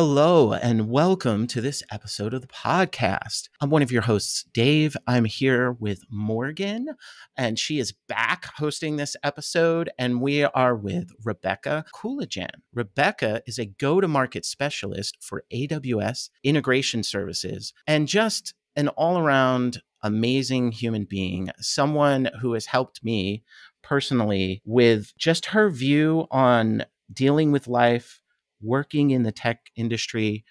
Hello, and welcome to this episode of the podcast. I'm one of your hosts, Dave. I'm here with Morgan, and she is back hosting this episode, and we are with Rebekah Kulidzan. Rebekah is a go-to-market specialist for AWS Integration Services, and just an all-around amazing human being, someone who has helped me personally with just her view on dealing with life, working in the tech industry,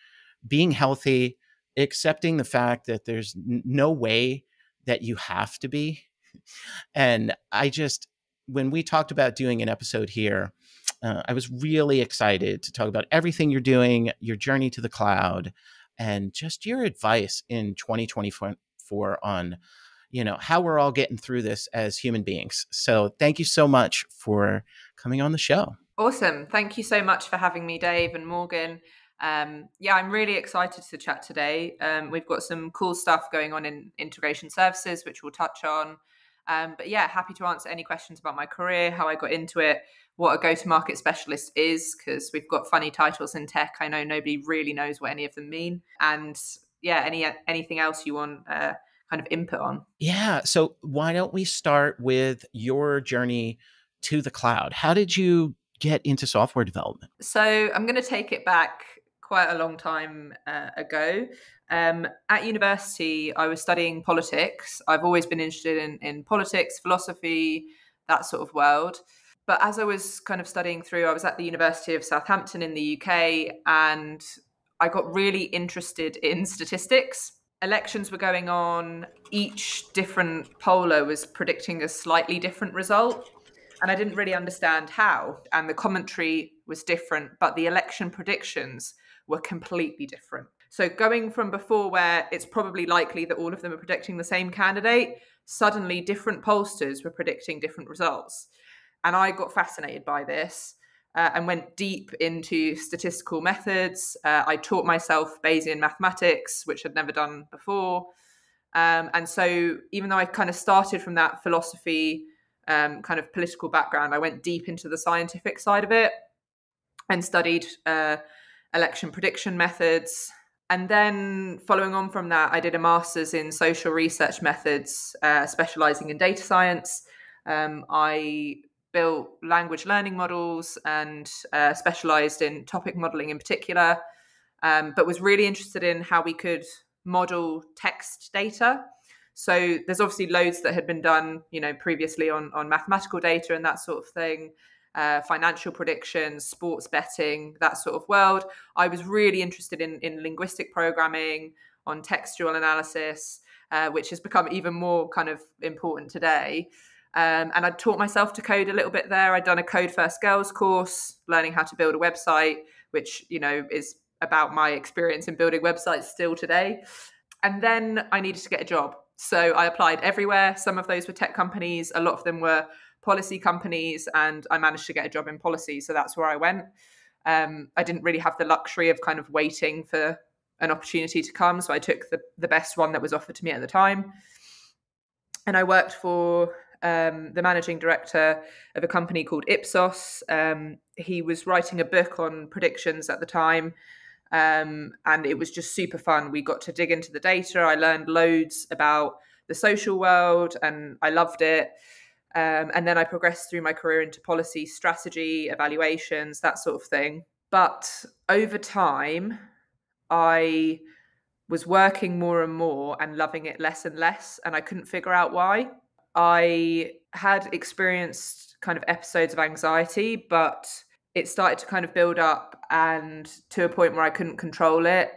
being healthy, accepting the fact that there's no way that you have to be. And when we talked about doing an episode here, I was really excited to talk about everything you're doing, your journey to the cloud, and just your advice in 2024 on, how we're all getting through this as human beings. So thank you so much for coming on the show. Awesome. Thank you so much for having me, Dave and Morgan. I'm really excited to chat today. We've got some cool stuff going on in integration services, which we'll touch on. Happy to answer any questions about my career, how I got into it, what a go-to-market specialist is, because we've got funny titles in tech. I know nobody really knows what any of them mean. And anything else you want kind of input on. Yeah. So why don't we start with your journey to the cloud? How did you get into software development? So I'm going to take it back quite a long time ago. At university, I was studying politics. I've always been interested in politics, philosophy, that sort of world. But as I was kind of studying through, I was at the University of Southampton in the UK, and I got really interested in statistics. Elections were going on. Each different poller was predicting a slightly different result. And I didn't really understand how. And the commentary was different, but the election predictions were completely different. So going from before, where it's probably likely that all of them are predicting the same candidate, suddenly different pollsters were predicting different results. And I got fascinated by this and went deep into statistical methods. I taught myself Bayesian mathematics, which I'd never done before. And so even though I kind of started from that philosophy, kind of political background, I went deep into the scientific side of it and studied election prediction methods. And then following on from that, I did a master's in social research methods, specializing in data science. I built language learning models and specialized in topic modeling in particular, but was really interested in how we could model text data. So there's obviously loads that had been done, previously on mathematical data and that sort of thing, financial predictions, sports betting, that sort of world. I was really interested in linguistic programming, on textual analysis, which has become even more kind of important today. And I taught myself to code a little bit there. I'd done a Code First Girls course, learning how to build a website, which, is about my experience in building websites still today. And then I needed to get a job. So I applied everywhere. Some of those were tech companies. A lot of them were policy companies. And I managed to get a job in policy. So that's where I went. I didn't really have the luxury of kind of waiting for an opportunity to come. So I took the best one that was offered to me at the time. And I worked for the managing director of a company called Ipsos. He was writing a book on predictions at the time. And it was just super fun. We got to dig into the data. I learned loads about the social world and I loved it. And then I progressed through my career into policy, strategy, evaluations, that sort of thing. But over time, I was working more and more and loving it less and less. And I couldn't figure out why. I had experienced kind of episodes of anxiety, but it started to kind of build up and to a point where I couldn't control it.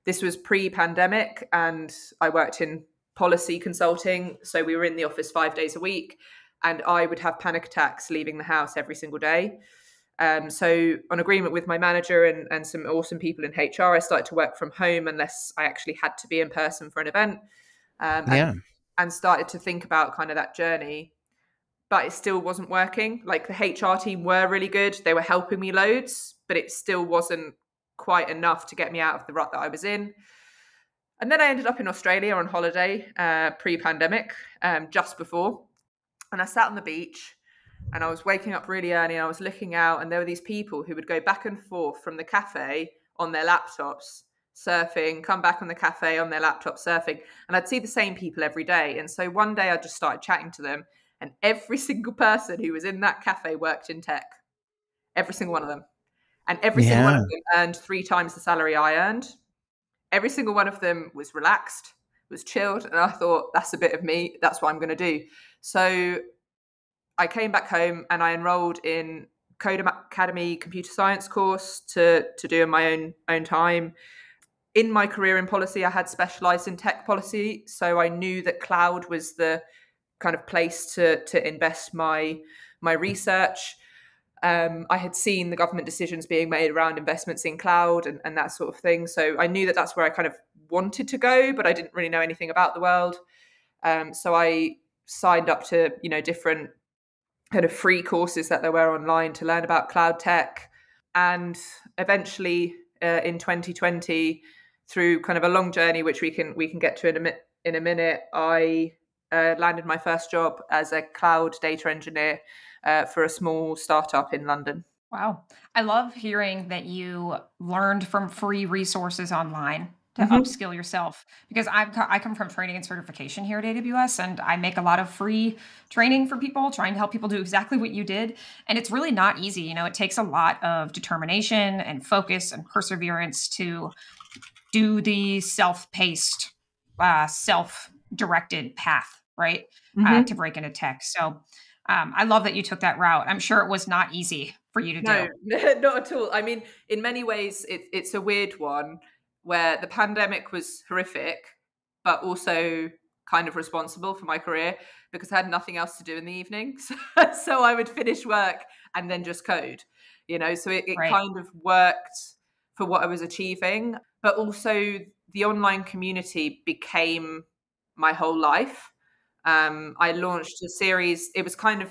This was pre-pandemic and I worked in policy consulting. So we were in the office 5 days a week and I would have panic attacks leaving the house every single day. So on agreement with my manager and some awesome people in HR, I started to work from home unless I actually had to be in person for an event. And started to think about kind of that journey. But it still wasn't working. Like the HR team were really good. They were helping me loads, but it still wasn't quite enough to get me out of the rut that I was in. And then I ended up in Australia on holiday, pre-pandemic, just before. And I sat on the beach and I was waking up really early and I was looking out and there were these people who would go back and forth from the cafe on their laptops surfing, come back on the cafe on their laptop surfing. And I'd see the same people every day. And so one day I just started chatting to them, and every single person who was in that cafe worked in tech. Every single one of them. And every single one Yeah. of them earned 3 times the salary I earned. Every single one of them was relaxed, was chilled. And I thought, that's a bit of me. That's what I'm going to do. So I came back home and I enrolled in Code Academy computer science course to do in my own time. In my career in policy, I had specialized in tech policy. So I knew that cloud was the kind of place to invest my research. I had seen the government decisions being made around investments in cloud and that sort of thing. So I knew that that's where I kind of wanted to go, but I didn't really know anything about the world. So I signed up to, different kind of free courses that there were online to learn about cloud tech. And eventually in 2020, through kind of a long journey, which we can get to in a minute, I landed my first job as a cloud data engineer for a small startup in London. Wow. I love hearing that you learned from free resources online to upskill yourself, because I come from training and certification here at AWS, and I make a lot of free training for people, trying to help people do exactly what you did. And it's really not easy. It takes a lot of determination and focus and perseverance to do the self-paced, self-directed path, right? To break into tech. So I love that you took that route. I'm sure it was not easy for you to do. No, not at all. I mean, in many ways, it's a weird one where the pandemic was horrific, but also kind of responsible for my career because I had nothing else to do in the evenings. So I would finish work and then just code, so it Right. kind of worked for what I was achieving. But also the online community became my whole life. I launched a series. It was kind of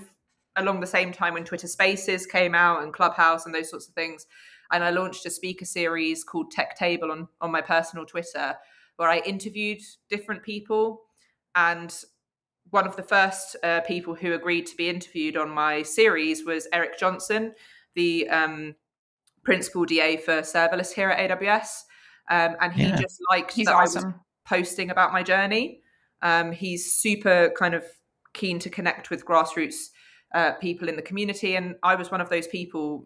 along the same time when Twitter Spaces came out and Clubhouse and those sorts of things. And I launched a speaker series called Tech Table on my personal Twitter, where I interviewed different people. And one of the first people who agreed to be interviewed on my series was Eric Johnson, the principal DA for serverless here at AWS. And he just liked He's that awesome. I was posting about my journey. He's super kind of keen to connect with grassroots people in the community. And I was one of those people,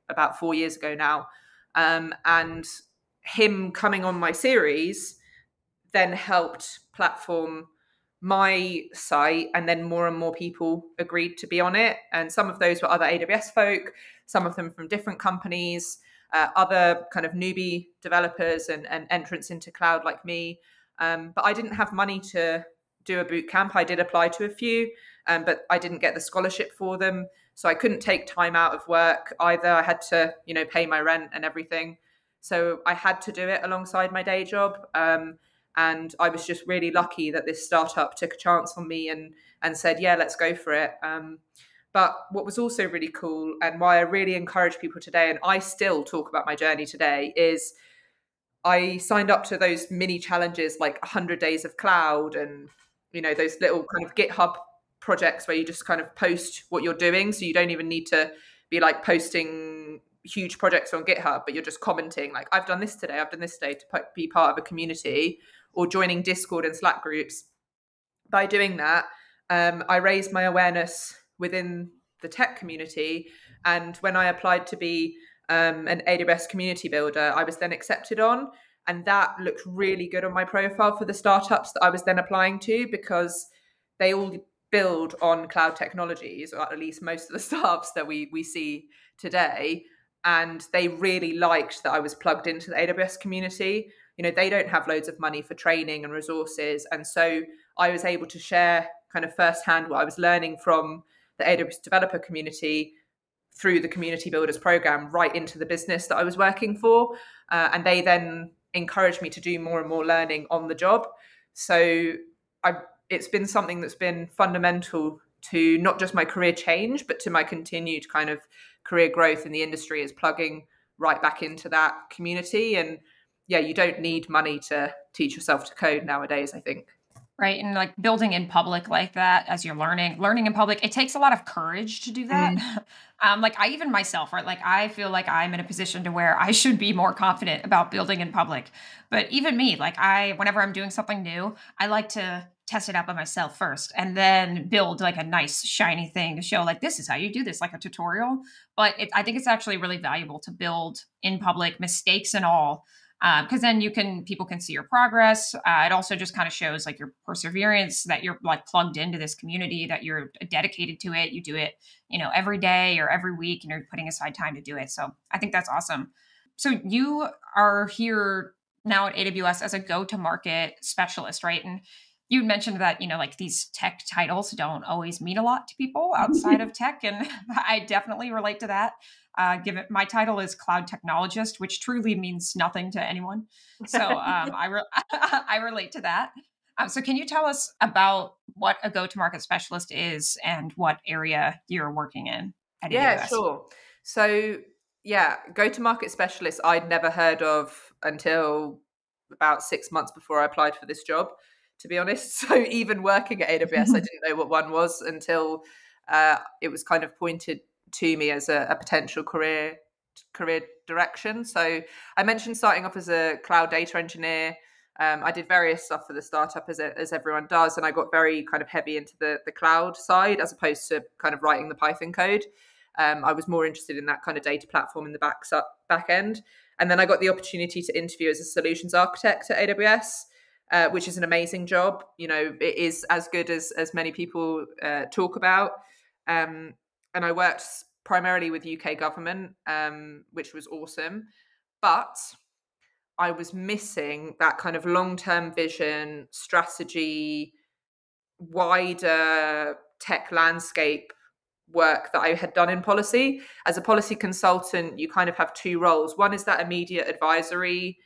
about 4 years ago now. And him coming on my series then helped platform my site, and then more and more people agreed to be on it. And some of those were other AWS folk, some of them from different companies, other kind of newbie developers and entrants into cloud like me. But I didn't have money to do a boot camp. I did apply to a few, but I didn't get the scholarship for them. So I couldn't take time out of work either. I had to, pay my rent and everything. So I had to do it alongside my day job. And I was just really lucky that this startup took a chance on me and said, yeah, let's go for it. But what was also really cool, and why I really encourage people today, and I still talk about my journey today, is I signed up to those mini challenges like 100 days of cloud and, those little kind of GitHub projects where you just kind of post what you're doing. So you don't even need to be like posting huge projects on GitHub, but you're just commenting like, I've done this today, I've done this today, to be part of a community, or joining Discord and Slack groups. By doing that, I raised my awareness within the tech community. And when I applied to be an AWS community builder, I was then accepted on. And that looked really good on my profile for the startups that I was then applying to, because they all build on cloud technologies, or at least most of the startups that we see today. And they really liked that I was plugged into the AWS community. They don't have loads of money for training and resources. And so I was able to share kind of firsthand what I was learning from the AWS developer community through the Community Builders program right into the business that I was working for. And they then encouraged me to do more and more learning on the job. So it's been something that's been fundamental to not just my career change, but to my continued kind of career growth in the industry, is plugging right back into that community. And yeah, you don't need money to teach yourself to code nowadays, I think. Right. And like building in public like that as you're learning in public, it takes a lot of courage to do that. Mm. Like I even myself, right? Like I feel like I'm in a position to where I should be more confident about building in public. But even me, like whenever I'm doing something new, I like to test it out by myself first and then build like a nice shiny thing to show like this is how you do this, like a tutorial. But I think it's actually really valuable to build in public, mistakes and all, because then people can see your progress. It also just kind of shows like your perseverance, that you're like plugged into this community, that you're dedicated to it. You do it, every day or every week, and you're putting aside time to do it. So I think that's awesome. So you are here now at AWS as a go-to-market specialist, right? And you mentioned that, like these tech titles don't always mean a lot to people outside of tech. And I definitely relate to that. Given my title is cloud technologist, which truly means nothing to anyone. So I relate to that. So can you tell us about what a go-to-market specialist is and what area you're working in at Yeah, AWS? sure. So, yeah, go-to-market specialist I'd never heard of until about 6 months before I applied for this job, to be honest. So even working at AWS, I didn't know what one was until it was kind of pointed to me as a potential career direction. So I mentioned starting off as a cloud data engineer. I did various stuff for the startup as everyone does, and I got very kind of heavy into the cloud side as opposed to kind of writing the Python code. I was more interested in that kind of data platform in the back end. And then I got the opportunity to interview as a solutions architect at AWS, which is an amazing job. It is as good as many people talk about. And I worked primarily with UK government, which was awesome. But I was missing that kind of long-term vision, strategy, wider tech landscape work that I had done in policy. As a policy consultant, you kind of have two roles. One is that immediate advisory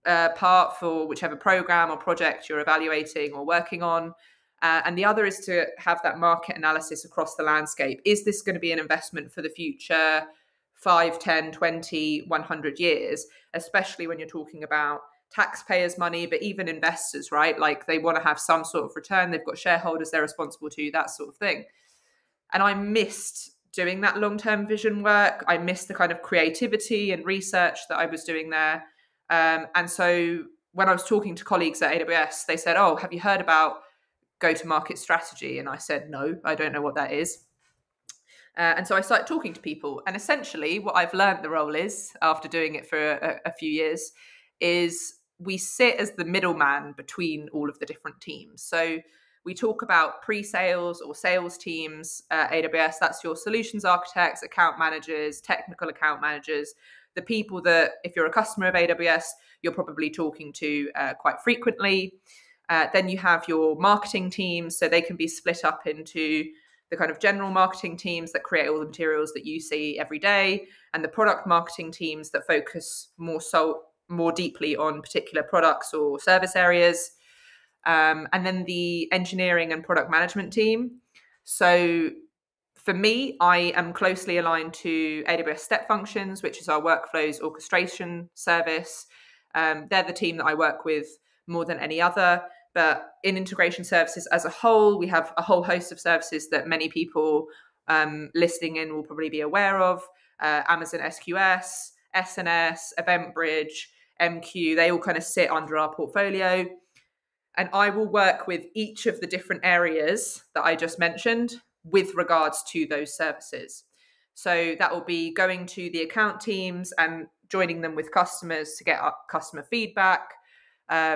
part for whichever program or project you're evaluating or working on. And the other is to have that market analysis across the landscape. Is this going to be an investment for the future 5, 10, 20, 100 years, especially when you're talking about taxpayers' money, but even investors, right? Like they want to have some sort of return. They've got shareholders they're responsible to, that sort of thing. And I missed doing that long-term vision work. I missed the kind of creativity and research that I was doing there. And so when I was talking to colleagues at AWS, they said, "Oh, have you heard about go-to-market strategy?" And I said, "No, I don't know what that is." And so I started talking to people. And essentially what I've learned the role is, after doing it for a few years, is we sit as the middleman between all of the different teams. So we talk about pre-sales or sales teams at AWS. That's your solutions architects, account managers, technical account managers, the people that, if you're a customer of AWS, you're probably talking to quite frequently. Then you have your marketing teams. So they can be split up into the kind of general marketing teams that create all the materials that you see every day, and the product marketing teams that focus more deeply on particular products or service areas. And then the engineering and product management team. So for me, I am closely aligned to AWS Step Functions, which is our workflows orchestration service. They're the team that I work with more than any other. But in integration services as a whole, we have a whole host of services that many people listening in will probably be aware of. Amazon SQS, SNS, EventBridge, MQ, they all kind of sit under our portfolio. And I will work with each of the different areas that I just mentioned with regards to those services. So that will be going to the account teams and joining them with customers to get customer feedback,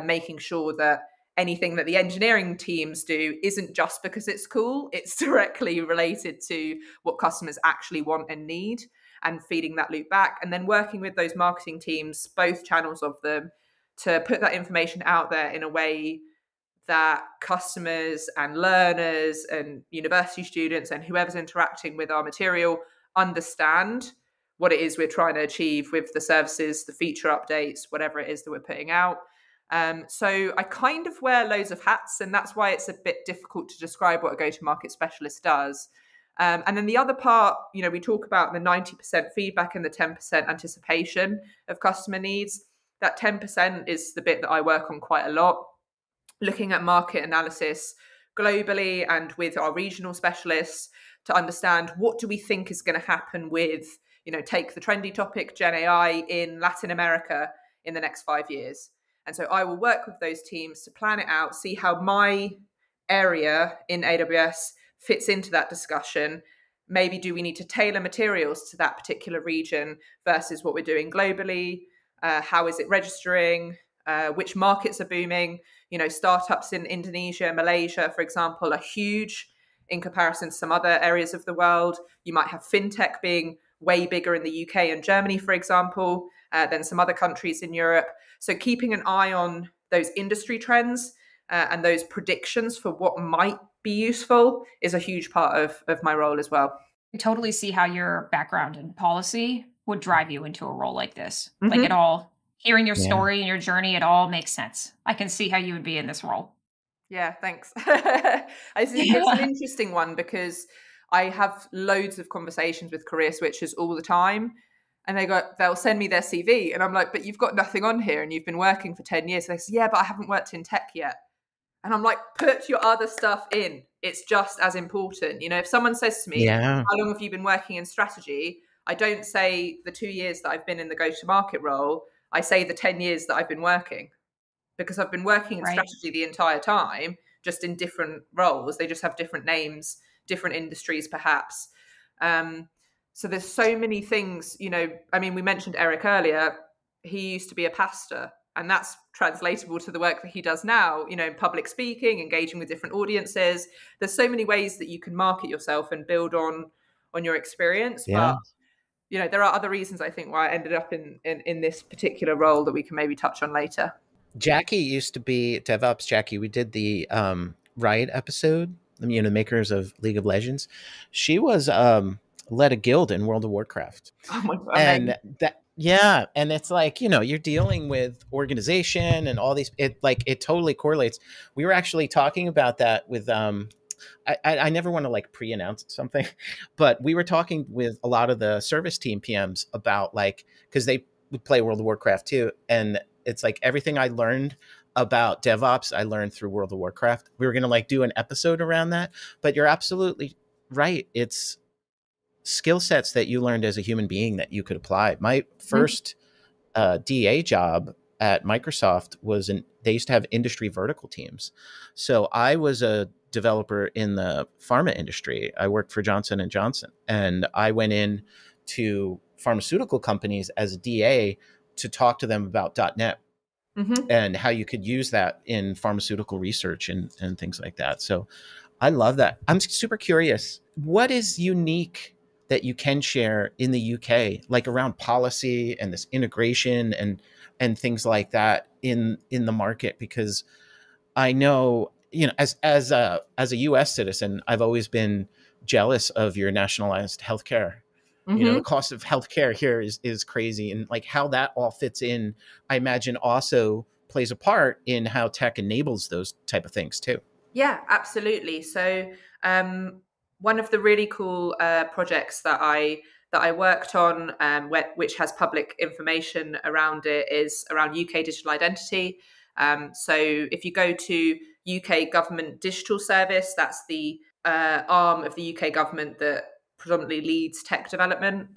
making sure that anything that the engineering teams do isn't just because it's cool, it's directly related to what customers actually want and need, and feeding that loop back. And then working with those marketing teams, both channels of them, to put that information out there in a way that customers and learners and university students and whoever's interacting with our material understand what it is we're trying to achieve with the services, the feature updates, whatever it is that we're putting out. So I kind of wear loads of hats, and that's why it's a bit difficult to describe what a go-to-market specialist does. And then the other part, we talk about the 90% feedback and the 10% anticipation of customer needs. That 10% is the bit that I work on quite a lot. looking at market analysis globally and with our regional specialists to understand what do we think is going to happen with, take the trendy topic, Gen AI in Latin America in the next 5 years. And so I will work with those teams to plan it out, see how my area in AWS fits into that discussion. Maybe do we need to tailor materials to that particular region versus what we're doing globally? How is it registering? Which markets are booming? Startups in Indonesia, Malaysia, for example, are huge in comparison to some other areas of the world. You might have fintech being way bigger in the UK and Germany, for example, than some other countries in Europe. So keeping an eye on those industry trends and those predictions for what might be useful is a huge part of my role as well. I totally see how your background in policy would drive you into a role like this. Mm-hmm. Like it all, hearing your Yeah. story and your journey, it all makes sense. I can see how you would be in this role. Yeah, thanks. I think it's an interesting one because I have loads of conversations with career switchers all the time. And they'll send me their CV. And I'm like, but you've got nothing on here and you've been working for 10 years. They say, yeah, but I haven't worked in tech yet. And I'm like, put your other stuff in. It's just as important. If someone says to me, Yeah. how long have you been working in strategy? I don't say the 2 years that I've been in the go-to-market role. I say the 10 years that I've been working, because I've been working in Right. strategy the entire time, just in different roles. They just have different names, different industries, perhaps. So there's so many things, we mentioned Eric earlier. He used to be a pastor, and that's translatable to the work that he does now, public speaking, engaging with different audiences. There's so many ways that you can market yourself and build on your experience. Yeah. But, there are other reasons, I think, why I ended up in this particular role that we can maybe touch on later. Jackie used to be DevOps. Jackie, we did the Riot episode, the makers of League of Legends. She was led a guild in World of Warcraft. Oh my God. And that, yeah. And it's like, you're dealing with organization and all these, it totally correlates. We were actually talking about that with, I never want to like pre-announce something, but we were talking with a lot of the service team PMs about cause they would play World of Warcraft too. And it's like everything I learned about DevOps, I learned through World of Warcraft. We were going to do an episode around that, but you're absolutely right. It's skill sets that you learned as a human being that you could apply. My first DA job at Microsoft they used to have industry vertical teams. So I was a developer in the pharma industry. I worked for Johnson & Johnson, and I went in to pharmaceutical companies as a DA to talk to them about .NET and how you could use that in pharmaceutical research and things like that. So I love that. I'm super curious. What is unique that you can share in the UK, around policy and this integration and things like that in the market? Because I know, as a US citizen, I've always been jealous of your nationalized healthcare. The cost of healthcare here is crazy, and how that all fits in, I imagine also plays a part in how tech enables those type of things too. Yeah, absolutely. So one of the really cool projects that I worked on, which has public information around it, is around UK digital identity. So if you go to UK Government Digital Service, that's the arm of the UK government that predominantly leads tech development.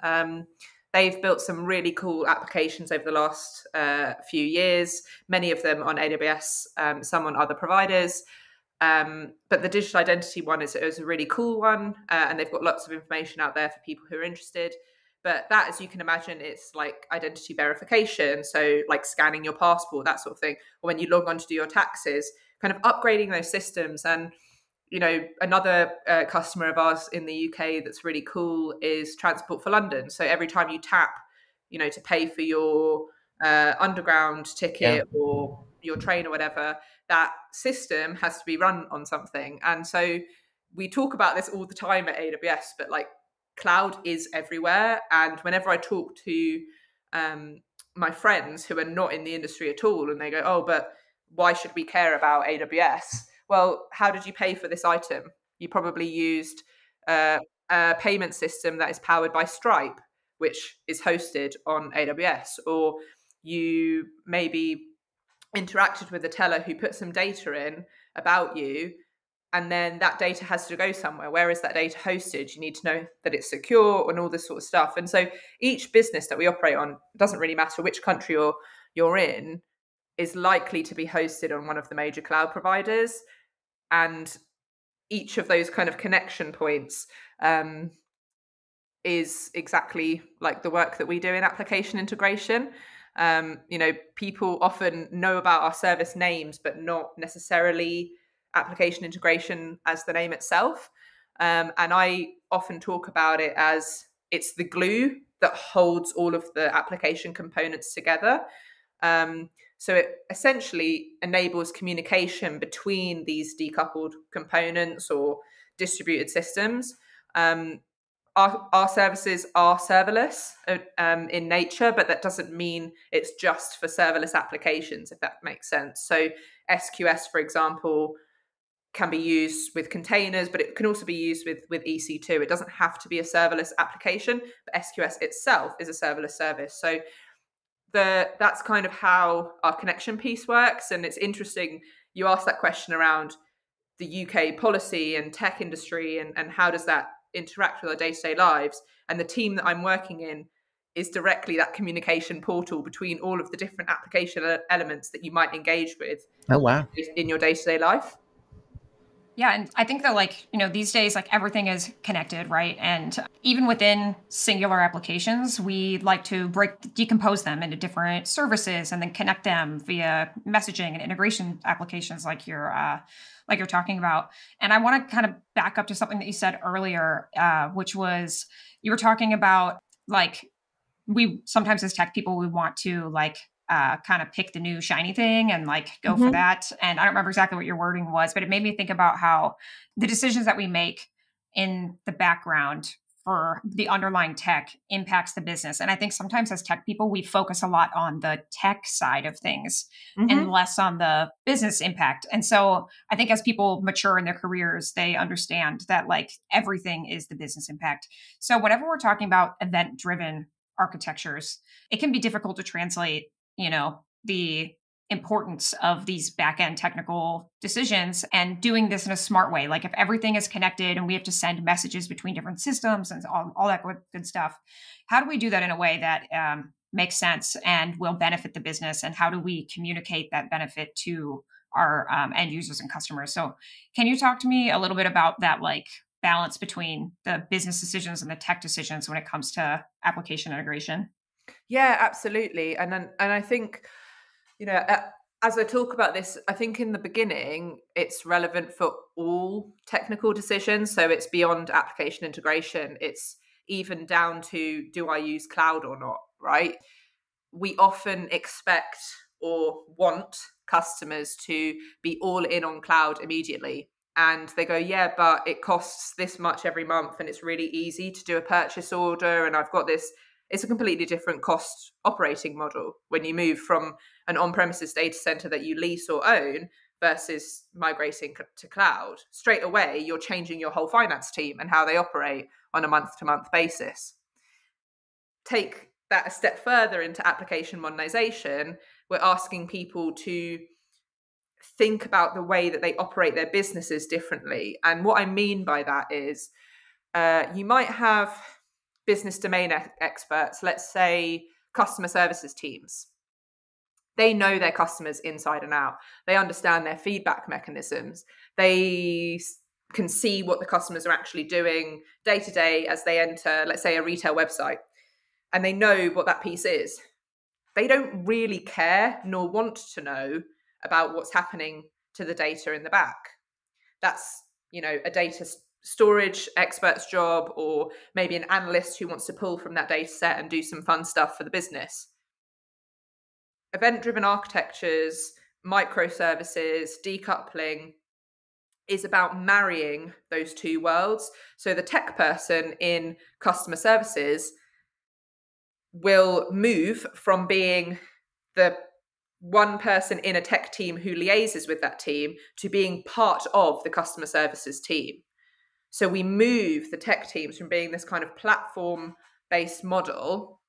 They've built some really cool applications over the last few years, many of them on AWS, some on other providers. But the digital identity one is a really cool one, and they've got lots of information out there for people who are interested. But that, as you can imagine, it's like identity verification, so like scanning your passport, that sort of thing, or when you log on to do your taxes, kind of upgrading those systems. And another customer of ours in the UK that's really cool is Transport for London. So every time you tap, to pay for your underground ticket or your train or whatever, that system has to be run on something. And so we talk about this all the time at AWS, but cloud is everywhere. And whenever I talk to my friends who are not in the industry at all, and they go, oh, but why should we care about AWS? Well, how did you pay for this item? You probably used a payment system that is powered by Stripe, which is hosted on AWS, or you maybe interacted with a teller who put some data in about you, and then that data has to go somewhere. Where is that data hosted? You need to know that it's secure and all this sort of stuff. And so each business that we operate on, it doesn't really matter which country you're in, is likely to be hosted on one of the major cloud providers. And each of those kind of connection points is exactly like the work that we do in application integration. People often know about our service names, but not necessarily application integration as the name itself. And I often talk about it as it's the glue that holds all of the application components together. So it essentially enables communication between these decoupled components or distributed systems. Our services are serverless in nature, but that doesn't mean it's just for serverless applications, if that makes sense. So SQS, for example, can be used with containers, but it can also be used with EC2. It doesn't have to be a serverless application, but SQS itself is a serverless service. So that's kind of how our connection piece works. And it's interesting, you asked that question around the UK policy and tech industry and how does that interact with our day-to-day lives. And the team that I'm working in is directly that communication portal between all of the different application elements that you might engage with in your day-to-day life. Yeah. And I think that these days, everything is connected, right? And even within singular applications, we like to decompose them into different services and then connect them via messaging and integration applications like you're talking about. And I want to kind of back up to something that you said earlier, which was you were talking about we sometimes as tech people, we want to kind of pick the new shiny thing and go for that. And I don't remember exactly what your wording was, but it made me think about how the decisions that we make in the background for the underlying tech impacts the business. And I think sometimes as tech people, we focus a lot on the tech side of things and less on the business impact. And so I think as people mature in their careers, they understand that everything is the business impact. So whenever we're talking about event-driven architectures, it can be difficult to translate the importance of these back-end technical decisions and doing this in a smart way. If everything is connected and we have to send messages between different systems and all that good stuff, how do we do that in a way that makes sense and will benefit the business? And how do we communicate that benefit to our end users and customers? So can you talk to me a little bit about that, balance between the business decisions and the tech decisions when it comes to application integration? Yeah, absolutely. And I think, as I talk about this, I think in the beginning, it's relevant for all technical decisions. So it's beyond application integration. It's even down to, do I use cloud or not, right? We often expect or want customers to be all in on cloud immediately. And they go, yeah, but it costs this much every month and it's really easy to do a purchase order. And I've got this. It's a completely different cost operating model when you move from an on-premises data center that you lease or own versus migrating to cloud. Straight away, you're changing your whole finance team and how they operate on a month-to-month basis. Take that a step further into application modernization. We're asking people to think about the way that they operate their businesses differently. And what I mean by that is you might have business domain experts, let's say customer services teams. They know their customers inside and out. They understand their feedback mechanisms. They can see what the customers are actually doing day to day as they enter, let's say, a retail website, and they know what that piece is. They don't really care nor want to know about what's happening to the data in the back. That's, a data storage expert's job, or maybe an analyst who wants to pull from that data set and do some fun stuff for the business. Event-driven architectures, microservices, decoupling is about marrying those two worlds. So the tech person in customer services will move from being the one person in a tech team who liaises with that team to being part of the customer services team. So we move the tech teams from being this kind of platform-based model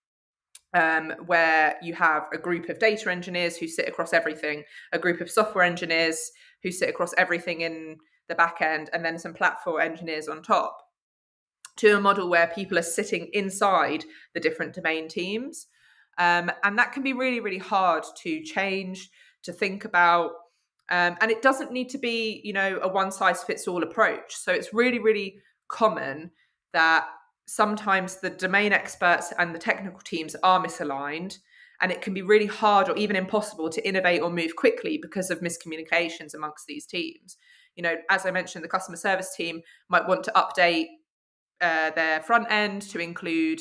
where you have a group of data engineers who sit across everything, a group of software engineers who sit across everything in the back end, and then some platform engineers on top, to a model where people are sitting inside the different domain teams. And that can be really, really hard to change, to think about. And it doesn't need to be, a one-size-fits-all approach. So it's really, really common that sometimes the domain experts and the technical teams are misaligned, and it can be really hard or even impossible to innovate or move quickly because of miscommunications amongst these teams. As I mentioned, the customer service team might want to update their front end to include,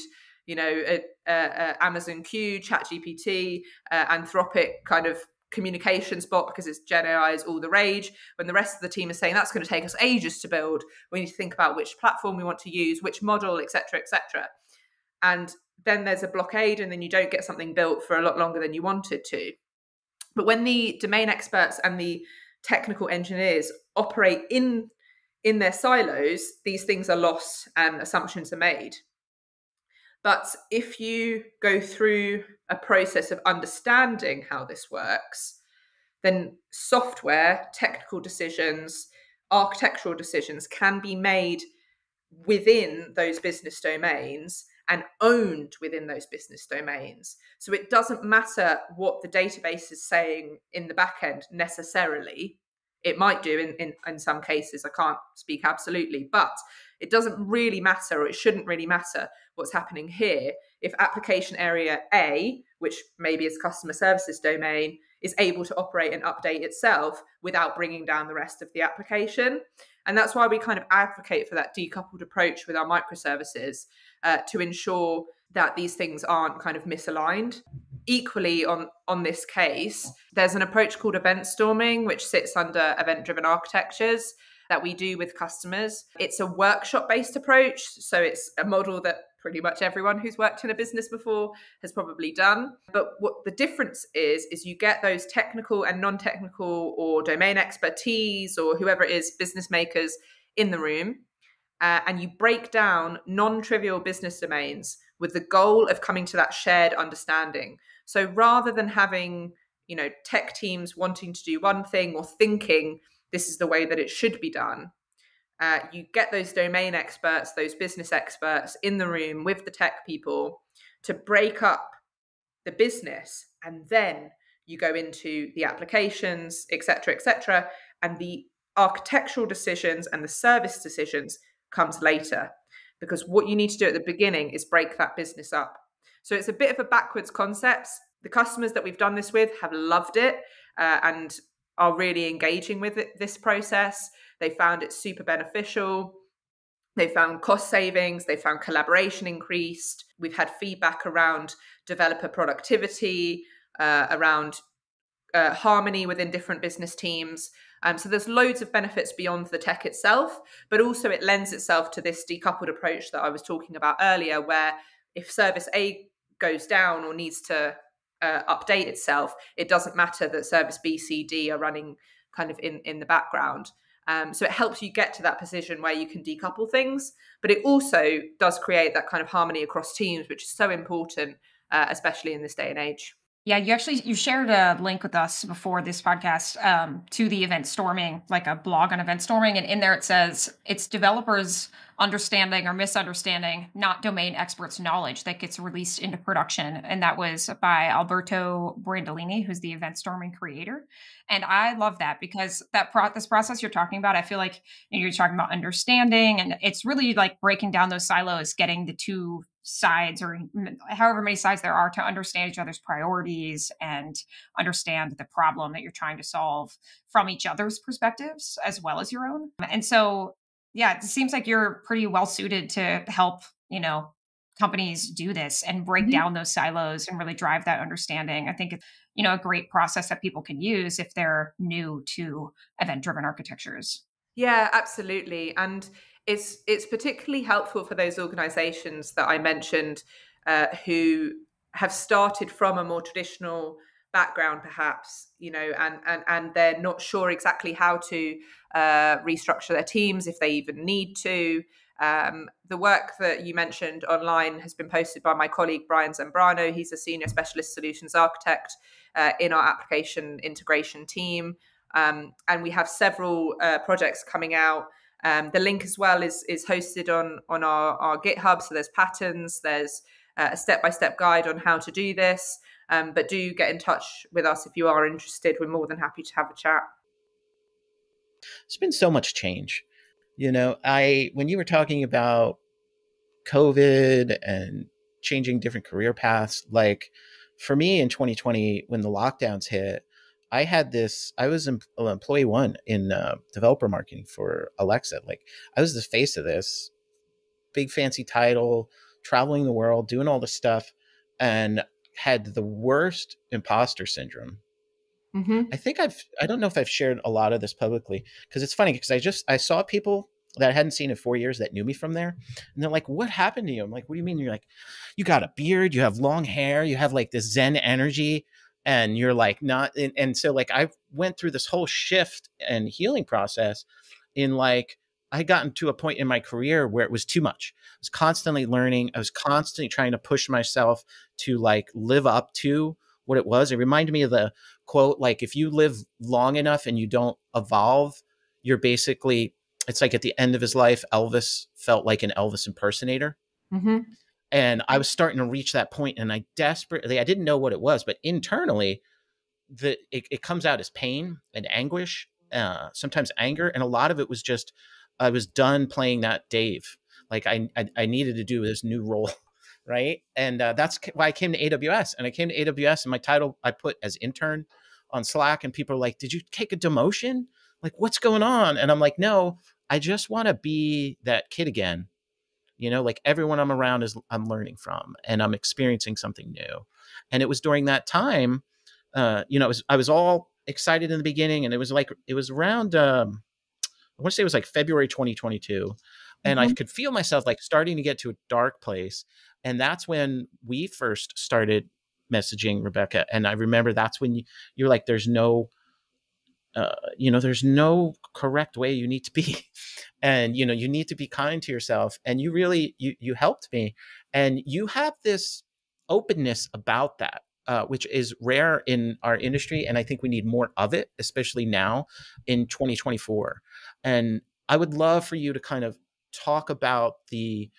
Amazon Q, ChatGPT, Anthropic kind of communications bot because it's Gen AI is all the rage, when the rest of the team is saying that's going to take us ages to build. We need to think about which platform we want to use, which model, etc., etc. And then there's a blockade, and then you don't get something built for a lot longer than you wanted to. But when the domain experts and the technical engineers operate in their silos, these things are lost and assumptions are made. But if you go through a process of understanding how this works, then software, technical decisions, architectural decisions can be made within those business domains and owned within those business domains. So it doesn't matter what the database is saying in the back end necessarily. It might do in some cases. I can't speak absolutely, but it doesn't really matter, or it shouldn't really matter what's happening here if application area A, which maybe is customer services domain, is able to operate and update itself without bringing down the rest of the application. And that's why we kind of advocate for that decoupled approach with our microservices to ensure that these things aren't kind of misaligned. Equally, on this case, there's an approach called event storming, which sits under event-driven architectures that we do with customers. It's a workshop-based approach, so it's a model that pretty much everyone who's worked in a business before has probably done. But what the difference is you get those technical and non-technical or domain expertise or whoever it is, business makers in the room, and you break down non-trivial business domains with the goal of coming to that shared understanding. So rather than having, tech teams wanting to do one thing or thinking this is the way that it should be done, you get those domain experts, those business experts in the room with the tech people to break up the business, and then you go into the applications, etc., and the architectural decisions and the service decisions comes later, because what you need to do at the beginning is break that business up. So it's a bit of a backwards concept. The customers that we've done this with have loved it and are really engaging with this process. They found it super beneficial. They found cost savings. They found collaboration increased. We've had feedback around developer productivity, around harmony within different business teams. So there's loads of benefits beyond the tech itself, but also it lends itself to this decoupled approach that I was talking about earlier, where if service A goes down or needs to update itself, it doesn't matter that service B, C, D are running kind of in the background. So it helps you get to that position where you can decouple things, but it also does create that kind of harmony across teams, which is so important, especially in this day and age. Yeah, you shared a link with us before this podcast to the event storming, like a blog on event storming, and in there it says it's developers understanding or misunderstanding, not domain experts' knowledge, that gets released into production. And that was by Alberto Brandolini, who's the event storming creator. And I love that because this process you're talking about, I feel like you're talking about understanding, and it's really like breaking down those silos, getting the two sides or however many sides there are to understand each other's priorities and understand the problem that you're trying to solve from each other's perspectives as well as your own. And so, yeah, it seems like you're pretty well suited to help, companies do this and break down those silos and really drive that understanding. I think it's, a great process that people can use if they're new to event-driven architectures. Yeah, absolutely. And it's particularly helpful for those organizations that I mentioned who have started from a more traditional background perhaps, and they're not sure exactly how to restructure their teams, if they even need to. The work that you mentioned online has been posted by my colleague Brian Zambrano. He's a senior specialist solutions architect in our application integration team, and we have several projects coming out. The link as well is hosted on our GitHub, so there's patterns, there's a step-by-step guide on how to do this. But do get in touch with us if you are interested. We're more than happy to have a chat. There's been so much change. When you were talking about COVID and changing different career paths, like for me in 2020, when the lockdowns hit, I was employee one in developer marketing for Alexa. Like I was the face of this big fancy title, traveling the world, doing all this stuff, and had the worst imposter syndrome. Mm-hmm. I don't know if I've shared a lot of this publicly, because it's funny, because I saw people that I hadn't seen in 4 years that knew me from there. And they're like, what happened to you? I'm like, what do you mean? You're like, you got a beard, you have long hair, you have like this Zen energy, and you're like not. And so like I went through this whole shift and healing process in like, I had gotten to a point in my career where it was too much. I was constantly learning. I was constantly trying to push myself to like live up to what it was. It reminded me of the quote, like, if you live long enough and you don't evolve, you're basically, it's like at the end of his life, Elvis felt like an Elvis impersonator. Mm-hmm. And I was starting to reach that point, and I didn't know what it was, but internally it comes out as pain and anguish, sometimes anger. And a lot of it was just, I was done playing that Dave. Like I needed to do this new role. Right. And that's why I came to AWS. And I came to AWS, and my title I put as intern on Slack, and people are like, did you take a demotion? Like, what's going on? And I'm like, no, I just want to be that kid again. Like everyone I'm around I'm learning from, and I'm experiencing something new. And it was during that time, I was all excited in the beginning, and it was around, I want to say it was like February 2022. And I could feel myself like starting to get to a dark place. And that's when we first started messaging Rebekah. And I remember that's when you're like, there's no correct way you need to be. And, you need to be kind to yourself. And you really, you helped me. And you have this openness about that, which is rare in our industry. And I think we need more of it, especially now in 2024. And I would love for you to kind of talk about the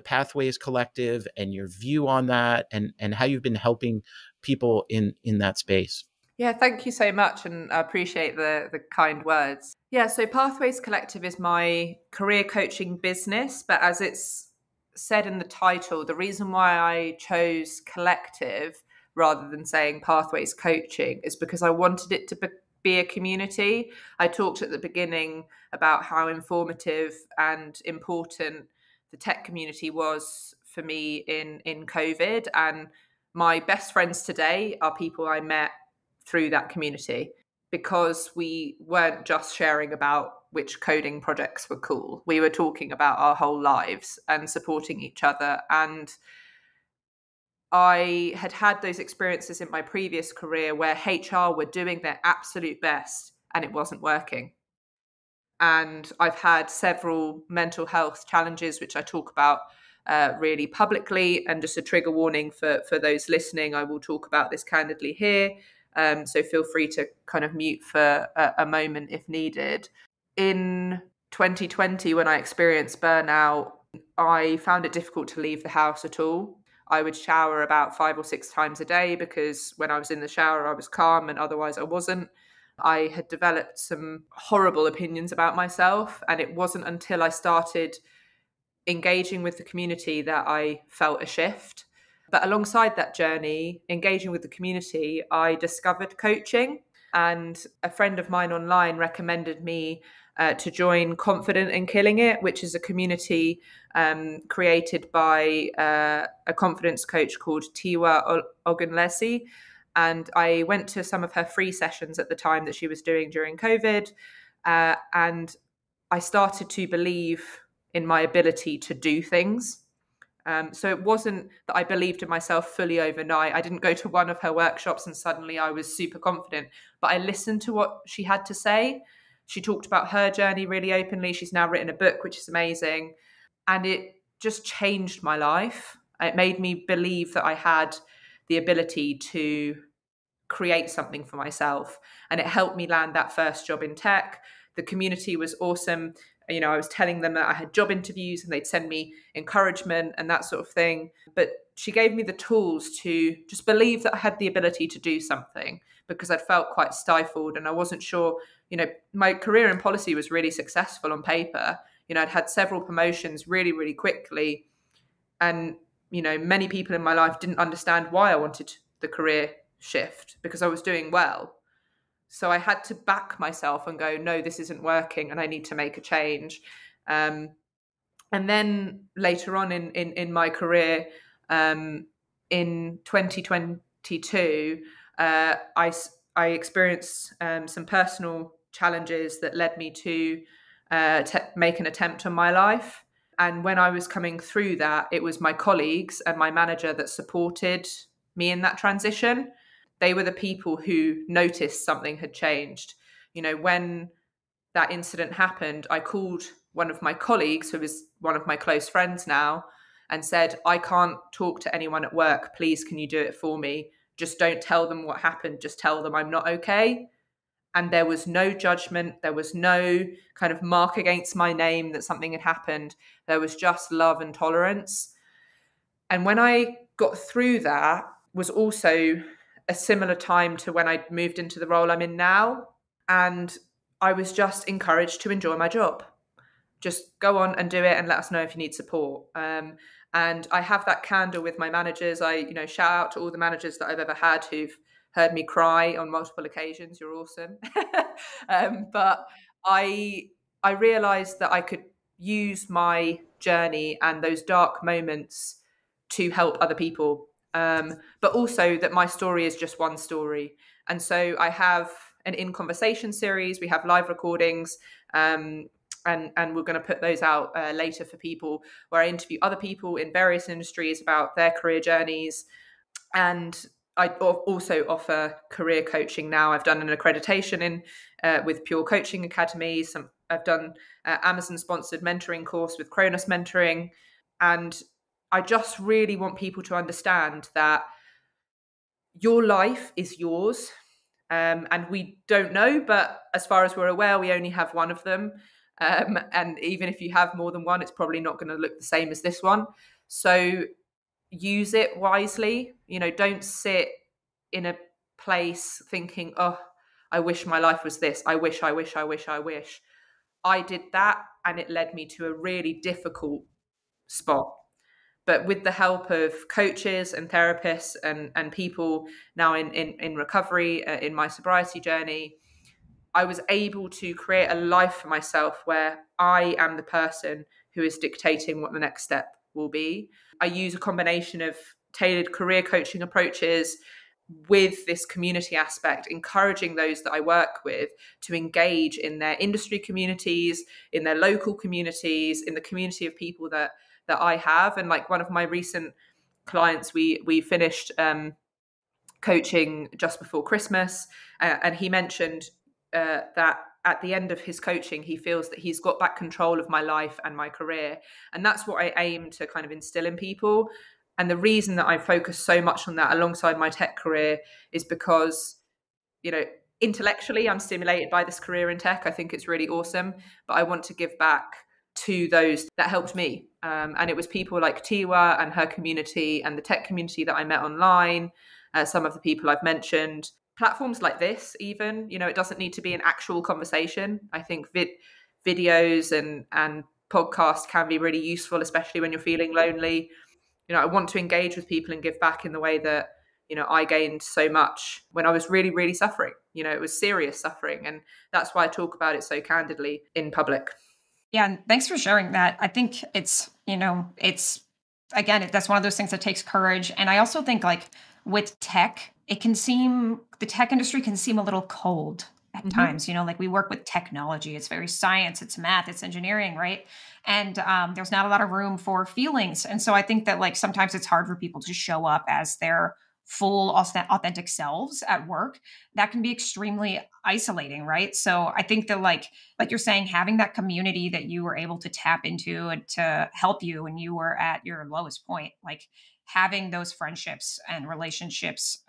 Pathways Collective and your view on that, and how you've been helping people in that space. Yeah, thank you so much. And I appreciate the kind words. Yeah, so Pathways Collective is my career coaching business. But as it's said in the title, the reason why I chose collective rather than saying Pathways Coaching is because I wanted it to be a community. I talked at the beginning about how informative and important the tech community was for me in COVID. And my best friends today are people I met through that community, because we weren't just sharing about which coding projects were cool. We were talking about our whole lives and supporting each other. And I had those experiences in my previous career where HR were doing their absolute best and it wasn't working. And I've had several mental health challenges, which I talk about really publicly. And just a trigger warning for those listening, I will talk about this candidly here. So feel free to kind of mute for a moment if needed. In 2020, when I experienced burnout, I found it difficult to leave the house at all. I would shower about 5 or 6 times a day, because when I was in the shower, I was calm and otherwise I wasn't. I had developed some horrible opinions about myself, and it wasn't until I started engaging with the community that I felt a shift. But alongside that journey, engaging with the community, I discovered coaching, and a friend of mine online recommended me to join Confident in Killing It, which is a community created by a confidence coach called Tiwa Ogunlesi. And I went to some of her free sessions at the time that she was doing during COVID. And I started to believe in my ability to do things. So it wasn't that I believed in myself fully overnight. I didn't go to one of her workshops and suddenly I was super confident, but I listened to what she had to say. She talked about her journey really openly. She's now written a book, which is amazing. And it just changed my life. It made me believe that I had the ability to create something for myself. And it helped me land that first job in tech. The community was awesome. I was telling them that I had job interviews and they'd send me encouragement and that sort of thing. But she gave me the tools to just believe that I had the ability to do something, because I'd felt quite stifled and I wasn't sure. My career in policy was really successful on paper. I'd had several promotions really, really quickly. And, many people in my life didn't understand why I wanted the career shift, because I was doing well. So I had to back myself and go, no, this isn't working and I need to make a change. And then later on in my career, in 2022, I experienced some personal challenges that led me to make an attempt on my life. And when I was coming through that, it was my colleagues and my manager that supported me in that transition. They were the people who noticed something had changed. When that incident happened, I called one of my colleagues, who is one of my close friends now, and said, I can't talk to anyone at work. Please, can you do it for me? Just don't tell them what happened. Just tell them I'm not okay. And there was no judgment. There was no kind of mark against my name that something had happened. There was just love and tolerance. And when I got through that was also a similar time to when I moved into the role I'm in now. And I was just encouraged to enjoy my job. Just go on and do it and let us know if you need support. And I have that candor with my managers. I, shout out to all the managers that I've ever had who've heard me cry on multiple occasions. You're awesome. But I realized that I could use my journey and those dark moments to help other people. But also that my story is just one story. And so I have an In Conversation series. We have live recordings, and we're going to put those out later for people, where I interview other people in various industries about their career journeys. And I also offer career coaching now. I've done an accreditation with Pure Coaching Academy. I've done Amazon-sponsored mentoring course with Kronos Mentoring. And I just really want people to understand that your life is yours. And we don't know, but as far as we're aware, we only have one of them. And even if you have more than one, it's probably not going to look the same as this one. So use it wisely. Don't sit in a place thinking, oh, I wish my life was this. I wish. I did that and it led me to a really difficult spot. But with the help of coaches and therapists and people now in recovery, in my sobriety journey, I was able to create a life for myself where I am the person who is dictating what the next step will be. I use a combination of tailored career coaching approaches with this community aspect, encouraging those that I work with to engage in their industry communities, in their local communities, in the community of people that I have. And like one of my recent clients, we finished coaching just before Christmas, and he mentioned that at the end of his coaching, he feels that he's got back control of my life and my career. And that's what I aim to kind of instill in people. And the reason that I focus so much on that alongside my tech career is because, intellectually, I'm stimulated by this career in tech. I think it's really awesome, but I want to give back to those that helped me. And it was people like Tiwa and her community and the tech community that I met online, some of the people I've mentioned. Platforms like this, even, it doesn't need to be an actual conversation. I think videos and podcasts can be really useful, especially when you're feeling lonely. I want to engage with people and give back in the way that, I gained so much when I was really, really suffering. It was serious suffering. And that's why I talk about it so candidly in public. Yeah. And thanks for sharing that. I think it's, again, that's one of those things that takes courage. And I also think like with tech, the tech industry can seem a little cold at Mm-hmm. times. Like we work with technology, it's very science, it's math, it's engineering, right? And there's not a lot of room for feelings. And so I think that like sometimes it's hard for people to show up as their full authentic selves at work. That can be extremely isolating, right? So I think that like you're saying, having that community that you were able to tap into and to help you when you were at your lowest point, like having those friendships and relationships,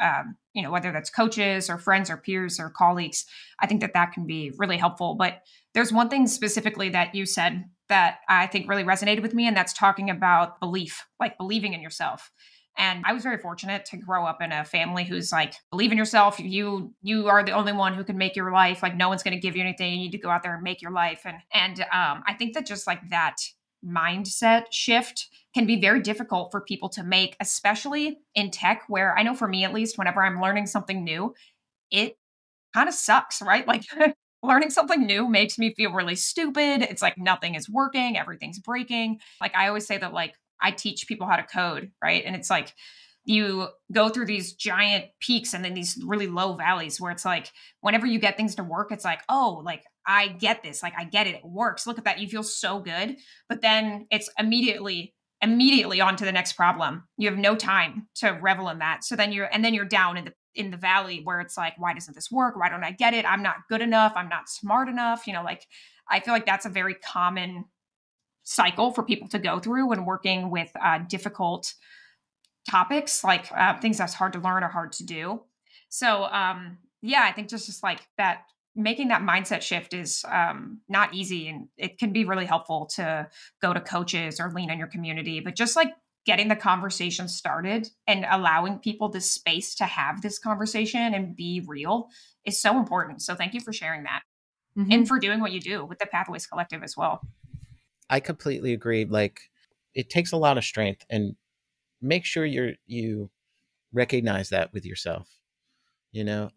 whether that's coaches or friends or peers or colleagues, I think that that can be really helpful. But there's one thing specifically that you said that I think really resonated with me, and that's talking about belief, like believing in yourself. And I was very fortunate to grow up in a family who's like, believe in yourself. You are the only one who can make your life. Like no one's going to give you anything. You need to go out there and make your life. And I think that just like that mindset shift can be very difficult for people to make, especially in tech, where I know for me at least, whenever I'm learning something new, it kind of sucks, right? Like learning something new makes me feel really stupid. It's like nothing is working, everything's breaking. Like I always say that like I teach people how to code, right? And it's like you go through these giant peaks and then these really low valleys where it's like whenever you get things to work, it's like, oh, like I get this, like I get it, it works. Look at that. You feel so good. But then it's immediately on to the next problem. You have no time to revel in that. So then you're down in the valley where it's like, why doesn't this work? Why don't I get it? I'm not good enough. I'm not smart enough. Like I feel like that's a very common cycle for people to go through when working with difficult topics, like things that's hard to learn or hard to do. So yeah, I think just like that, making that mindset shift is not easy, and it can be really helpful to go to coaches or lean on your community. But just like getting the conversation started and allowing people the space to have this conversation and be real is so important. So thank you for sharing that and Mm-hmm. for doing what you do with the Pathways Collective as well. I completely agree. Like it takes a lot of strength, and make sure you recognize that with yourself.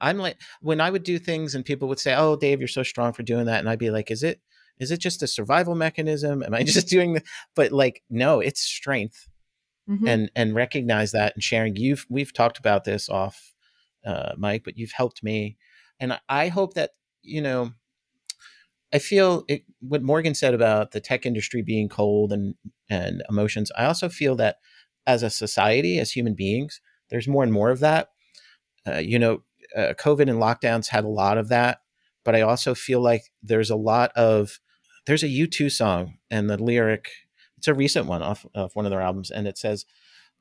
I'm like, when I would do things and people would say, "Oh, Dave, you're so strong for doing that." And I'd be like, is it just a survival mechanism? Am I just doing the, but like, no, it's strength. Mm-hmm. And recognize that and sharing. We've talked about this off Mike, but you've helped me. And I hope that, I feel what Morgan said about the tech industry being cold and emotions. I also feel that as a society, as human beings, there's more and more of that. COVID and lockdowns had a lot of that, but I also feel like there's a U2 song, and the lyric, it's a recent one off of one of their albums, and it says,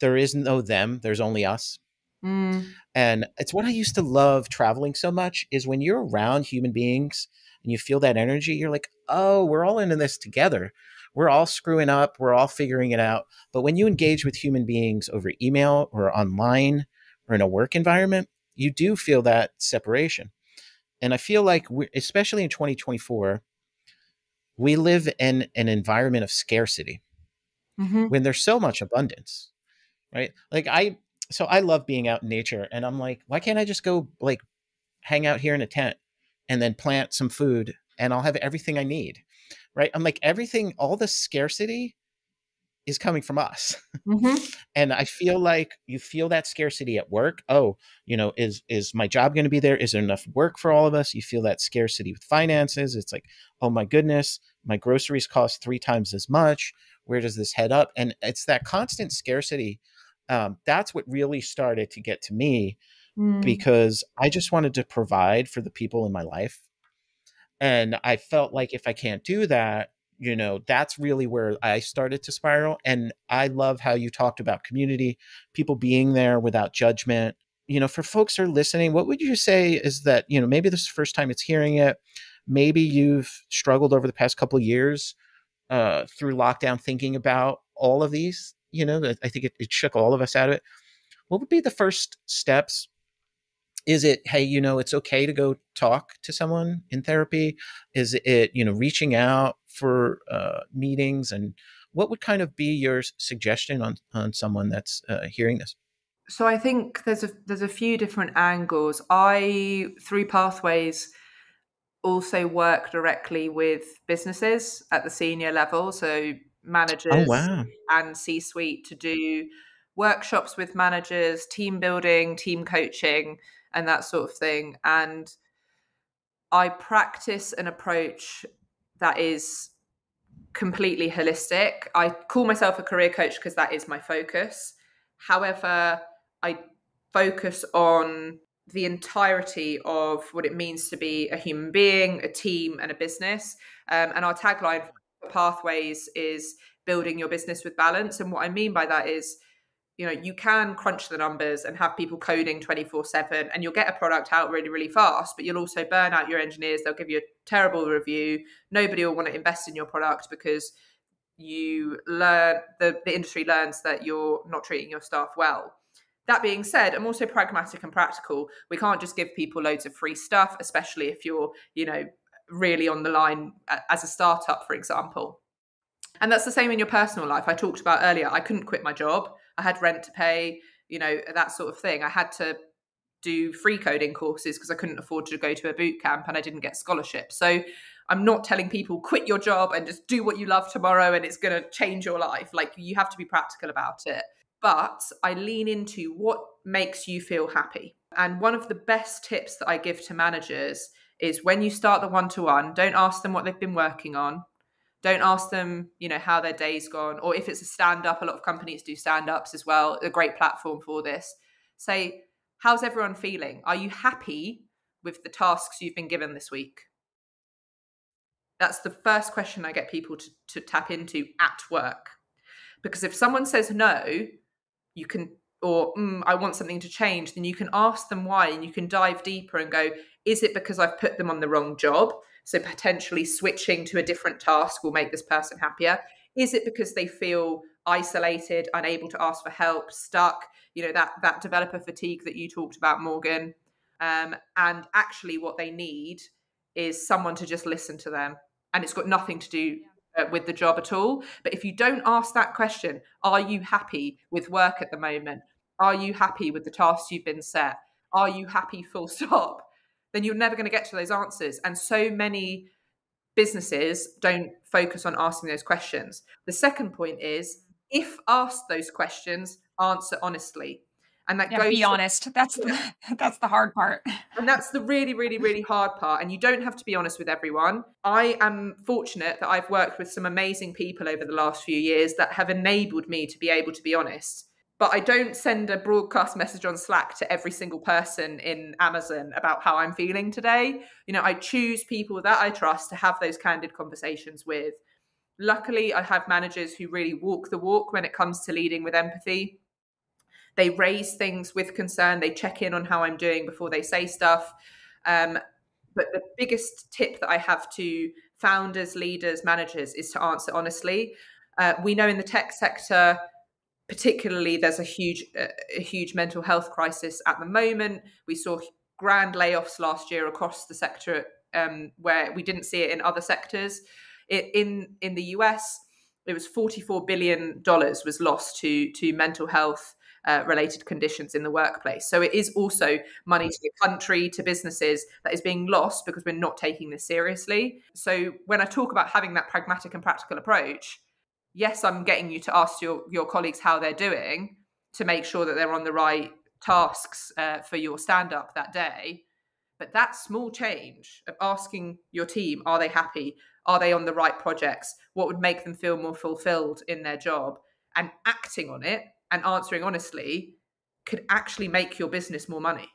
"There is no them, there's only us." Mm. And it's what I used to love traveling so much, is when you're around human beings and you feel that energy, you're like, oh, we're all into this together. We're all screwing up. We're all figuring it out. But when you engage with human beings over email or online or in a work environment, you do feel that separation. And I feel like, especially in 2024, we live in an environment of scarcity Mm-hmm. when there's so much abundance, right? So I love being out in nature, and I'm like, why can't I just go like hang out here in a tent and then plant some food and I'll have everything I need, right? I'm like, all the scarcity is coming from us. Mm-hmm. And I feel like you feel that scarcity at work. Oh, is my job going to be there? Is there enough work for all of us? You feel that scarcity with finances. It's like, oh my goodness, my groceries cost 3 times as much. Where does this head up? And it's that constant scarcity. That's what really started to get to me, Mm. because I just wanted to provide for the people in my life. And I felt like if I can't do that, that's really where I started to spiral. And I love how you talked about community, people being there without judgment. For folks who are listening, what would you say is that, maybe this is the first time it's hearing it. Maybe you've struggled over the past couple of years through lockdown, thinking about all of these. I think it shook all of us out of it. What would be the first steps? Is it, hey, it's okay to go talk to someone in therapy? Is it, reaching out for meetings? And what would kind of be your suggestion on someone that's hearing this? So I think there's a few different angles. I, through Pathways, also work directly with businesses at the senior level, so Oh, managers wow. and C-suite, to do workshops with managers, team building, team coaching, and that sort of thing. And I practice an approach that is completely holistic. I call myself a career coach because that is my focus. However, I focus on the entirety of what it means to be a human being, a team, and a business. And our tagline for Pathways is building your business with balance. And what I mean by that is, you can crunch the numbers and have people coding 24/7 and you'll get a product out really, really fast, but you'll also burn out your engineers. They'll give you a terrible review. Nobody will want to invest in your product because the industry learns that you're not treating your staff well. That being said, I'm also pragmatic and practical. We can't just give people loads of free stuff, especially if you're, really on the line as a startup, for example. And that's the same in your personal life. I talked about earlier, I couldn't quit my job. I had rent to pay, that sort of thing. I had to do free coding courses because I couldn't afford to go to a boot camp and I didn't get scholarships. So I'm not telling people quit your job and just do what you love tomorrow and it's going to change your life. Like, you have to be practical about it. But I lean into what makes you feel happy. And one of the best tips that I give to managers is when you start the one-to-one, don't ask them what they've been working on. Don't ask them, how their day's gone. Or if it's a stand-up, a lot of companies do stand-ups as well, a great platform for this. Say, how's everyone feeling? Are you happy with the tasks you've been given this week? That's the first question I get people to tap into at work. Because if someone says no, you can, or I want something to change, then you can ask them why, and you can dive deeper and go, is it because I've put them on the wrong job? So potentially switching to a different task will make this person happier. Is it because they feel isolated, unable to ask for help, stuck, that developer fatigue that you talked about, Morgan? And actually what they need is someone to just listen to them. And it's got nothing to do with the job at all. But if you don't ask that question, are you happy with work at the moment? Are you happy with the tasks you've been set? Are you happy full stop? Then you're never going to get to those answers. And so many businesses don't focus on asking those questions. The second point is, if asked those questions, answer honestly. And that goes be honest. That's the hard part. And that's the really, really, really hard part. And you don't have to be honest with everyone. I am fortunate that I've worked with some amazing people over the last few years that have enabled me to be able to be honest. But I don't send a broadcast message on Slack to every single person in Amazon about how I'm feeling today. I choose people that I trust to have those candid conversations with. Luckily, I have managers who really walk the walk when it comes to leading with empathy. They raise things with concern. They check in on how I'm doing before they say stuff. But the biggest tip that I have to founders, leaders, managers is to answer honestly. We know in the tech sector, particularly, there's a huge mental health crisis at the moment. We saw grand layoffs last year across the sector, where we didn't see it in other sectors. In the US, it was $44 billion was lost to mental health related conditions in the workplace. So it is also money to the country, to businesses, that is being lost because we're not taking this seriously. So when I talk about having that pragmatic and practical approach, yes, I'm getting you to ask your colleagues how they're doing to make sure that they're on the right tasks for your stand-up that day. But that small change of asking your team, are they happy? Are they on the right projects? What would make them feel more fulfilled in their job? And acting on it and answering honestly could actually make your business more money.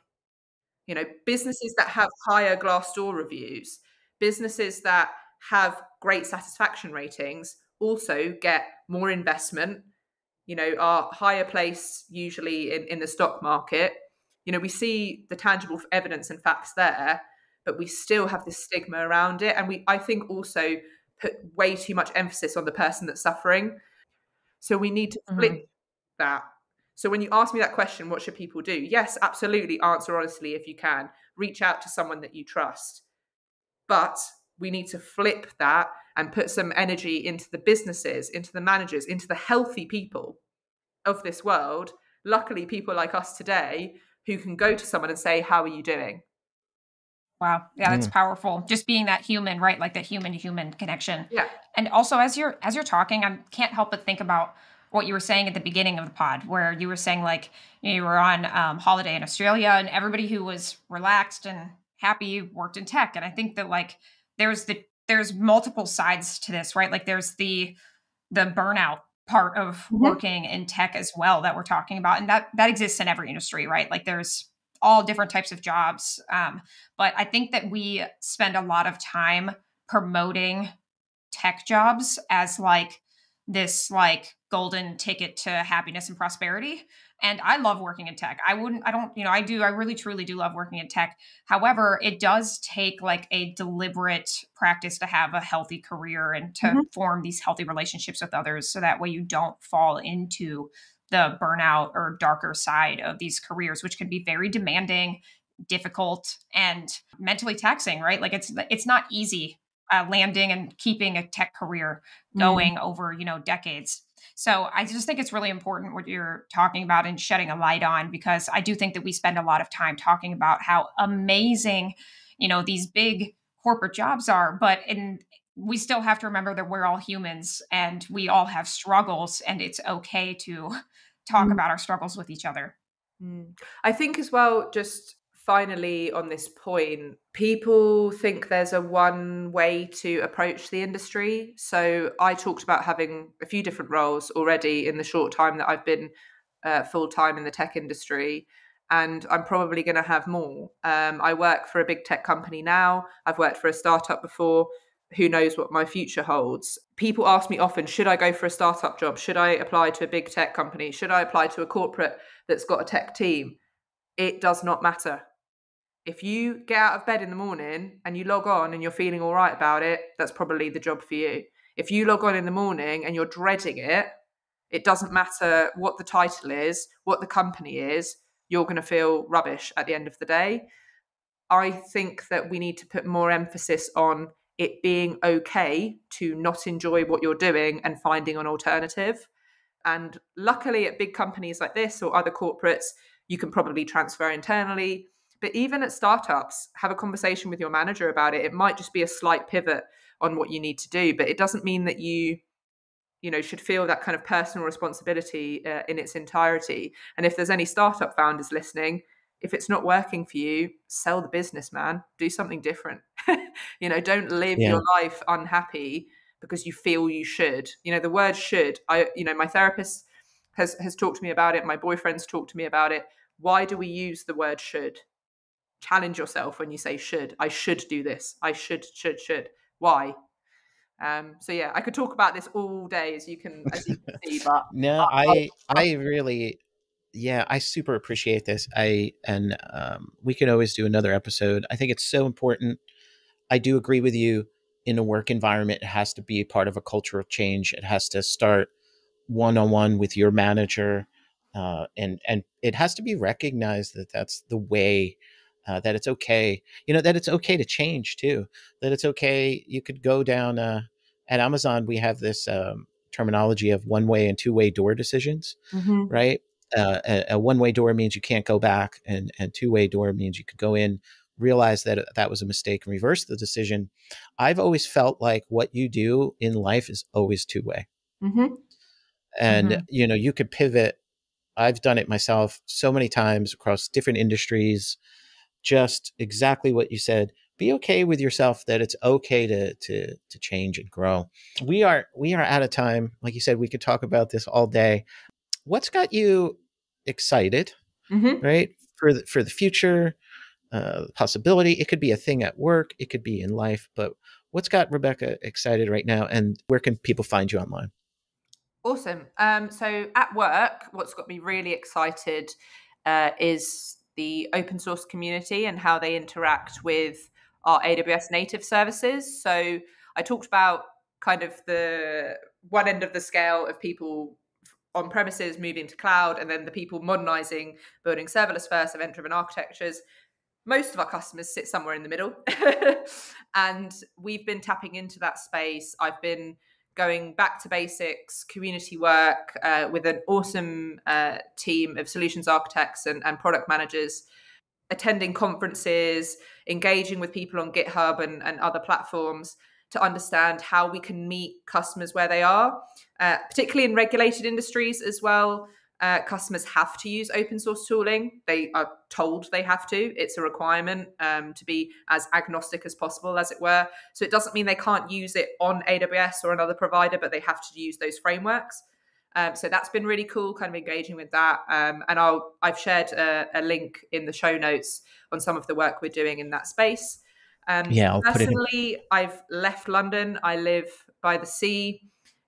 Businesses that have higher Glassdoor reviews, businesses that have great satisfaction ratings also get more investment, are higher placed usually in the stock market. We see the tangible evidence and facts there, but we still have this stigma around it. And I think also put way too much emphasis on the person that's suffering. So we need to flip that. So when you ask me that question, what should people do? Yes, absolutely. Answer honestly if you can. Reach out to someone that you trust. But we need to flip that and put some energy into the businesses, into the managers, into the healthy people of this world. Luckily, people like us today who can go to someone and say, how are you doing? Wow. Yeah, that's powerful. Just being that human, right? Like that human to human connection. Yeah. And also as you're talking, I can't help but think about what you were saying at the beginning of the pod, where you were saying like, you were on holiday in Australia and everybody who was relaxed and happy worked in tech. And I think that like there's multiple sides to this, right? Like there's the burnout part of working in tech as well that we're talking about. And that exists in every industry, right? Like there's all different types of jobs. But I think that we spend a lot of time promoting tech jobs as like this like golden ticket to happiness and prosperity. And I love working in tech. I really truly do love working in tech. However, it does take like a deliberate practice to have a healthy career and to form these healthy relationships with others. So that way you don't fall into the burnout or darker side of these careers, which can be very demanding, difficult, and mentally taxing, right? Like it's not easy landing and keeping a tech career going over, decades. So I just think it's really important what you're talking about and shedding a light on, because I do think that we spend a lot of time talking about how amazing, these big corporate jobs are, we still have to remember that we're all humans and we all have struggles, and it's okay to talk about our struggles with each other. I think as well, just finally on this point, people think there's a one way to approach the industry. So I talked about having a few different roles already in the short time that I've been full time in the tech industry. And I'm probably going to have more. I work for a big tech company now. I've worked for a startup before. Who knows what my future holds? People ask me often, should I go for a startup job? Should I apply to a big tech company? Should I apply to a corporate that's got a tech team? It does not matter. If you get out of bed in the morning and you log on and you're feeling all right about it, that's probably the job for you. If you log on in the morning and you're dreading it, it doesn't matter what the title is, what the company is, you're going to feel rubbish at the end of the day. I think that we need to put more emphasis on it being okay to not enjoy what you're doing and finding an alternative. And luckily at big companies like this or other corporates, you can probably transfer internally. But even at startups, have a conversation with your manager about it. It might just be a slight pivot on what you need to do, but it doesn't mean that you should feel that kind of personal responsibility in its entirety. And if there's any startup founders listening, if it's not working for you, sell the business, man. Do something different. Don't live your life unhappy because you feel you should. The word should, my therapist has talked to me about it. My boyfriend's talked to me about it. Why do we use the word should? Challenge yourself when you say should. I should do this. I should. Why? So yeah, I could talk about this all day, as you can see, but no, I really, I super appreciate this. We can always do another episode. I think it's so important. I do agree with you. In a work environment, it has to be part of a cultural change. It has to start one-on-one with your manager, and it has to be recognized that that's the way. That it's okay, that it's okay to change too. That it's okay. You could go down at Amazon. We have this terminology of one-way and two-way door decisions, right? A one-way door means you can't go back, and two-way door means you could go in, realize that that was a mistake, and reverse the decision. I've always felt like what you do in life is always two-way, and you could pivot. I've done it myself so many times across different industries. Just exactly what you said. Be okay with yourself, that it's okay to change and grow. We are out of time. Like you said, we could talk about this all day. What's got you excited, right? For the future, possibility. It could be a thing at work. It could be in life. But what's got Rebekah excited right now, and where can people find you online? Awesome. So at work, what's got me really excited is the open source community and how they interact with our AWS native services. So I talked about kind of the one end of the scale of people on premises moving to cloud, and then the people modernizing, building serverless first, event-driven architectures. Most of our customers sit somewhere in the middle. And we've been tapping into that space. I've been going back to basics, community work with an awesome team of solutions architects and product managers, attending conferences, engaging with people on GitHub and other platforms to understand how we can meet customers where they are, particularly in regulated industries as well. customers have to use open source tooling. They are told they have to. It's a requirement to be as agnostic as possible, as it were. So it doesn't mean they can't use it on AWS or another provider, but they have to use those frameworks. So that's been really cool, kind of engaging with that. And I've shared a link in the show notes on some of the work we're doing in that space. Yeah, I'll put it in. Personally, I've left London. I live by the sea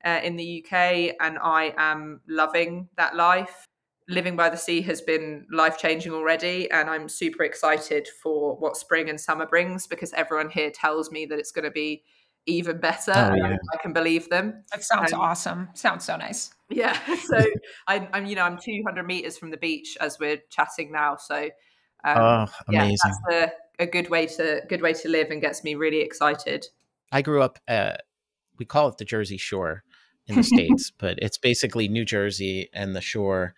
in the UK, and I am loving that life. Living by the sea has been life-changing already, and I'm super excited for what spring and summer brings, because everyone here tells me that it's going to be even better. Oh, yeah. I can believe them. That sounds awesome. Sounds so nice. Yeah. So I'm 200 meters from the beach as we're chatting now. So amazing. Yeah, that's a good way to live, and gets me really excited. I grew up we call it the Jersey Shore in the States, but it's basically New Jersey and the shore.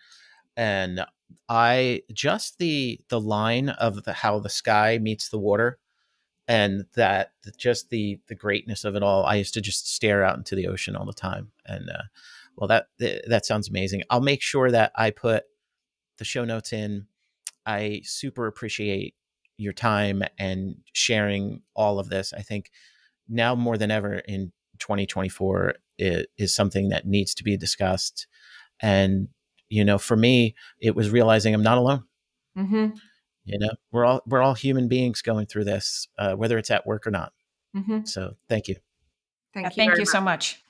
And I just the line of how the sky meets the water, and that just the greatness of it all. I used to just stare out into the ocean all the time. And well, that sounds amazing. I'll make sure that I put the show notes in. I super appreciate your time and sharing all of this. I think now more than ever in 2024, it is something that needs to be discussed. And, for me, it was realizing I'm not alone. Mm-hmm. We're all human beings going through this, whether it's at work or not. Mm-hmm. So thank you. Thank you so much.